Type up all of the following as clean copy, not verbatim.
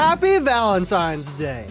Happy Valentine's Day.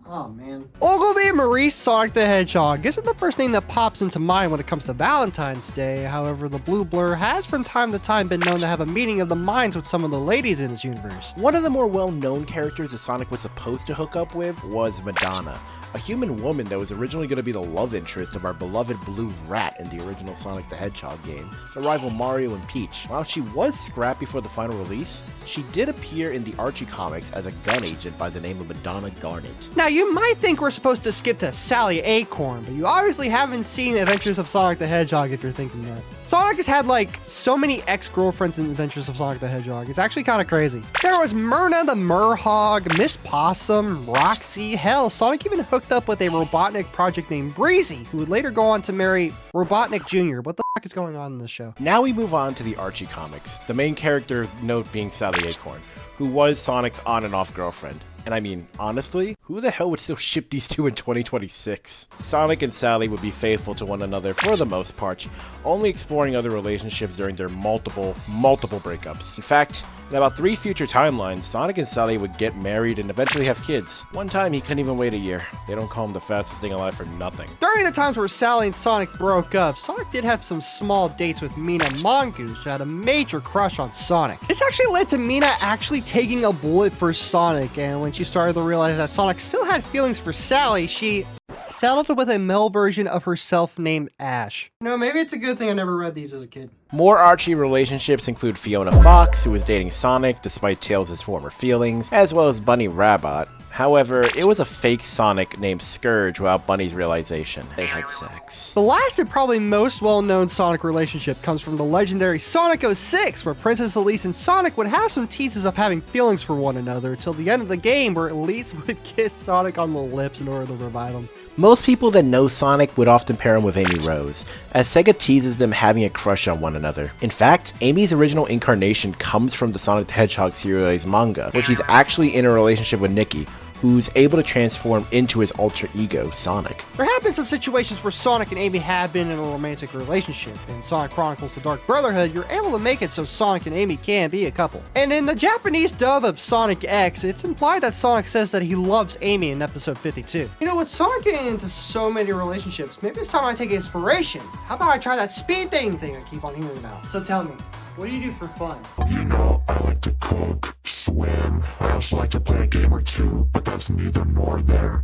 Oh man. Aubby Maurice Sonic the Hedgehog isn't the first name that pops into mind when it comes to Valentine's Day. However, the Blue Blur has from time to time been known to have a meeting of the minds with some of the ladies in its universe. One of the more well-known characters that Sonic was supposed to hook up with was Madonna, a human woman that was originally going to be the love interest of our beloved Blue Rat in the original Sonic the Hedgehog game, to rival Mario and Peach. While she was scrapped before the final release, she did appear in the Archie Comics as a gun agent by the name of Madonna Garnet. Now, you might think we're supposed to skip to Sally Acorn, but you obviously haven't seen the Adventures of Sonic the Hedgehog if you're thinking that. Sonic has had like so many ex-girlfriends in Adventures of Sonic the Hedgehog. It's actually kind of crazy. There was Myrna the Merhog, Miss Possum, Roxy. Hell, Sonic even hooked up with a Robotnik project named Breezy, who would later go on to marry Robotnik Jr. What the fuck is going on in this show? Now we move on to the Archie Comics, the main character note being Sally Acorn, who was Sonic's on and off girlfriend. And I mean, honestly, who the hell would still ship these two in 2026? Sonic and Sally would be faithful to one another for the most part, only exploring other relationships during their multiple breakups. In fact, in about 3 future timelines, Sonic and Sally would get married and eventually have kids. One time, he couldn't even wait a year. They don't call him the fastest thing alive for nothing. During the times where Sally and Sonic broke up, Sonic did have some small dates with Mina Mongoose, who had a major crush on Sonic. This actually led to Mina actually taking a bullet for Sonic, and when she started to realize that Sonic still had feelings for Sally, she settled with a male version of herself named Ash. You know, maybe it's a good thing I never read these as a kid. More Archie relationships include Fiona Fox, who was dating Sonic despite Tails' former feelings, as well as Bunny Rabbit. However, it was a fake Sonic named Scourge without Bunny's realization. They had sex. The last and probably most well-known Sonic relationship comes from the legendary Sonic 06, where Princess Elise and Sonic would have some teases of having feelings for one another till the end of the game, where Elise would kiss Sonic on the lips in order to revive him. Most people that know Sonic would often pair him with Amy Rose, as Sega teases them having a crush on one another. In fact, Amy's original incarnation comes from the Sonic the Hedgehog series manga, where she's actually in a relationship with Nikki, who's able to transform into his alter ego, Sonic. There have been some situations where Sonic and Amy have been in a romantic relationship. In Sonic Chronicles The Dark Brotherhood, you're able to make it so Sonic and Amy can be a couple. And in the Japanese dub of Sonic X, it's implied that Sonic says that he loves Amy in episode 52. You know, with Sonic getting into so many relationships, maybe it's time I take inspiration. How about I try that speed dating thing I keep on hearing about? So tell me, what do you do for fun? You know, I like to cook, swim. I also like to play a game or two, but that's neither nor there.